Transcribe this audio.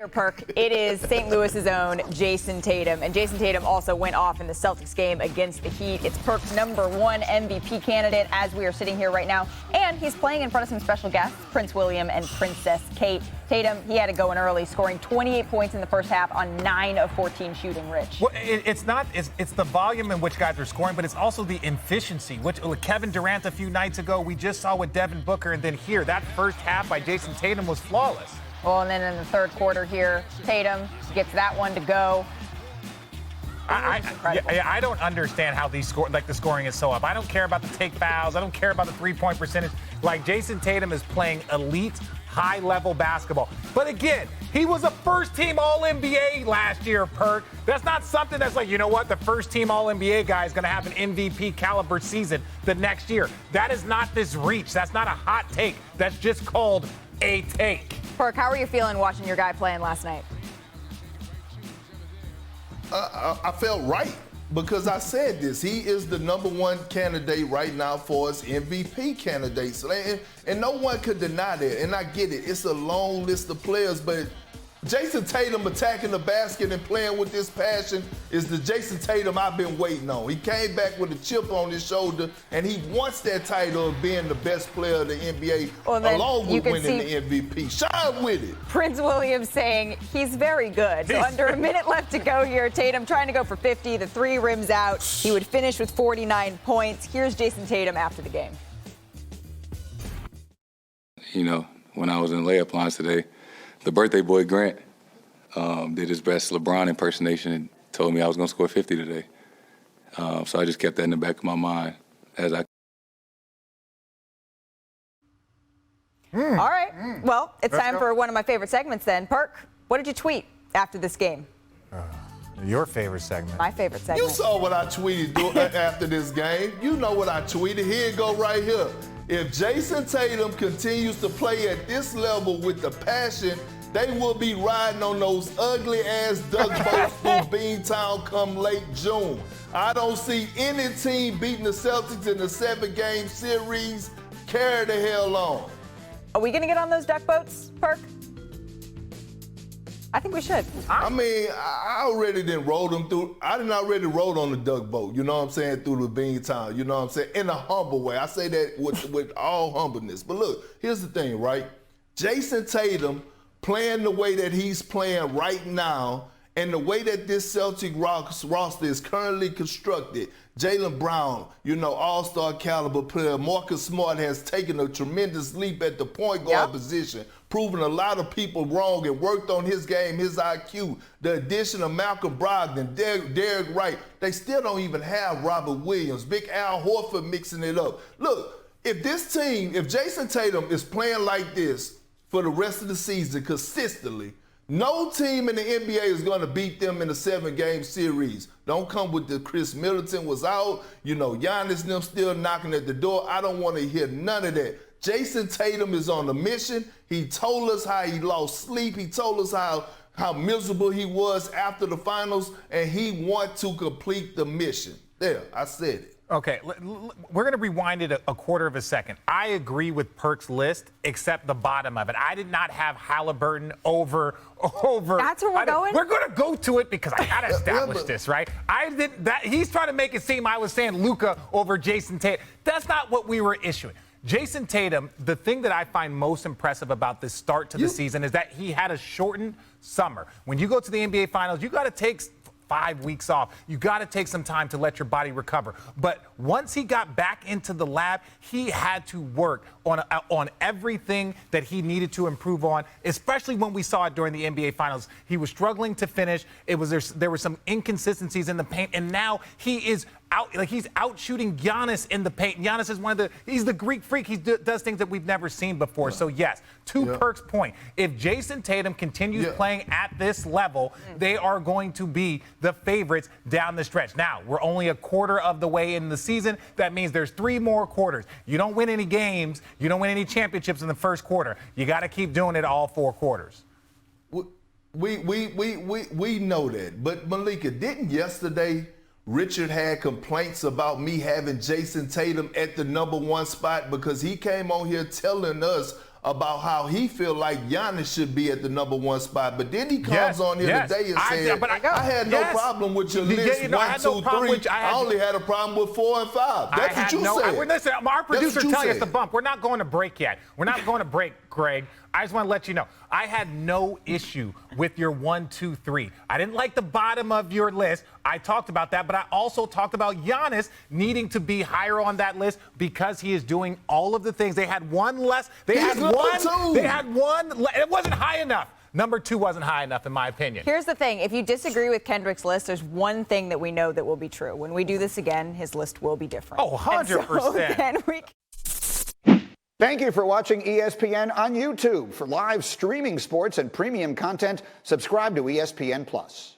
Perk, it is St. Louis's own Jayson Tatum, and Jayson Tatum also went off in the Celtics game against the Heat. It's Perk's #1 MVP candidate as we are sitting here right now, and he's playing in front of some special guests, Prince William and Princess Kate. Tatum, he had to go in early, scoring 28 points in the first half on 9 of 14 shooting, Rich. Well, it's the volume in which guys are scoring, but it's also the efficiency, which Kevin Durant a few nights ago, we just saw with Devin Booker, and then here, that first half by Jayson Tatum was flawless. Well, and then in the third quarter here, Tatum gets that one to go. I don't understand how the scoring is so up. I don't care about the take fouls. I don't care about the three-point percentage. Like, Jayson Tatum is playing elite, high-level basketball. But again, he was a first-team All-NBA last year, Perk. That's not something that's like, you know what, the first-team All-NBA guy is going to have an MVP-caliber season the next year. That is not this reach. That's not a hot take. That's just called a take. Perk, how are you feeling watching your guy playing last night? I felt right because I said this. He is the #1 candidate right now for his MVP candidates. And no one could deny that. And I get it. It's a long list of players, but Jayson Tatum attacking the basket and playing with this passion is the Jayson Tatum I've been waiting on. He came back with a chip on his shoulder, and he wants that title of being the best player of the NBA, along with winning the MVP. Shine with it. Prince William saying he's very good. So under a minute left to go here, Tatum trying to go for 50. The three rims out. He would finish with 49 points. Here's Jayson Tatum after the game. You know, when I was in layup lines today, the birthday boy, Grant, did his best LeBron impersonation and told me I was going to score 50 today. So I just kept that in the back of my mind as I... All right. Well, it's time for one of my favorite segments then. Perk, what did you tweet after this game? Your favorite segment. My favorite segment. You saw what I tweeted after this game. You know what I tweeted. Here it go right here. If Jayson Tatum continues to play at this level with the passion, they will be riding on those ugly-ass duck boats through Beantown come late June. I don't see any team beating the Celtics in the 7-game series. Carry the hell on. Are we going to get on those duck boats, Perk? I think we should. I mean, I already didn't roll them through. I didn't already roll on the duck boat, you know what I'm saying, through the Beantown, you know what I'm saying, in a humble way. I say that with all humbleness. But look, here's the thing, right? Jayson Tatum playing the way that he's playing right now and the way that this Celtic roster is currently constructed, Jaylen Brown, you know, all-star caliber player. Marcus Smart has taken a tremendous leap at the point guard position, proven a lot of people wrong and worked on his game, his IQ. The addition of Malcolm Brogdon, Derek Wright, they still don't even have Robert Williams. Big Al Horford mixing it up. Look, if this team, if Jayson Tatum is playing like this for the rest of the season consistently, no team in the NBA is going to beat them in a 7-game series. Don't come with the Chris Middleton was out. You know, Giannis and them still knocking at the door. I don't want to hear none of that. Jayson Tatum is on a mission. He told us how he lost sleep. He told us how miserable he was after the finals, and he wants to complete the mission. There, I said it. Okay, we're going to rewind it a quarter of a second. I agree with Perk's list, except the bottom of it. I did not have Halliburton over. That's where we're going? We're going to go to it because I got to establish this, right? I did that. He's trying to make it seem I was saying Luka over Jayson Tatum. That's not what we were issuing. Jayson Tatum, the thing that I find most impressive about this start to the season is that he had a shortened summer. When you go to the NBA Finals, you got to take 5 weeks off. You got to take some time to let your body recover. But once he got back into the lab, he had to work on everything that he needed to improve on, especially when we saw it during the NBA Finals. He was struggling to finish. There were some inconsistencies in the paint, and now he is he's out shooting Giannis in the paint. Giannis is he's the Greek freak. He does things that we've never seen before. So yes, to Perk's point, if Jayson Tatum continues playing at this level, they are going to be the favorites down the stretch. Now, we're only a quarter of the way in the season. That means there's 3 more quarters. You don't win any games. You don't win any championships in the first quarter. You got to keep doing it all 4 quarters. We know that. But Malika, didn't yesterday Richard had complaints about me having Jayson Tatum at the #1 spot because he came on here telling us about how he feel like Giannis should be at the number 1 spot. But then he comes on here today and said, I had no problem with your list 1, 2, 3. I only had a problem with 4 and 5. That's what you said. Listen, our producer telling us to bump. We're not going to break yet. We're not going to break, Greg. I just want to let you know, I had no issue with your 1, 2, 3. I didn't like the bottom of your list. I talked about that, but I also talked about Giannis needing to be higher on that list because he is doing all of the things. They had one less. They had one. It wasn't high enough. Number 2 wasn't high enough, in my opinion. Here's the thing. If you disagree with Kendrick's list, there's one thing that we know that will be true. When we do this again, his list will be different. Oh, 100%. Thank you for watching ESPN on YouTube. For live streaming sports and premium content, subscribe to ESPN+.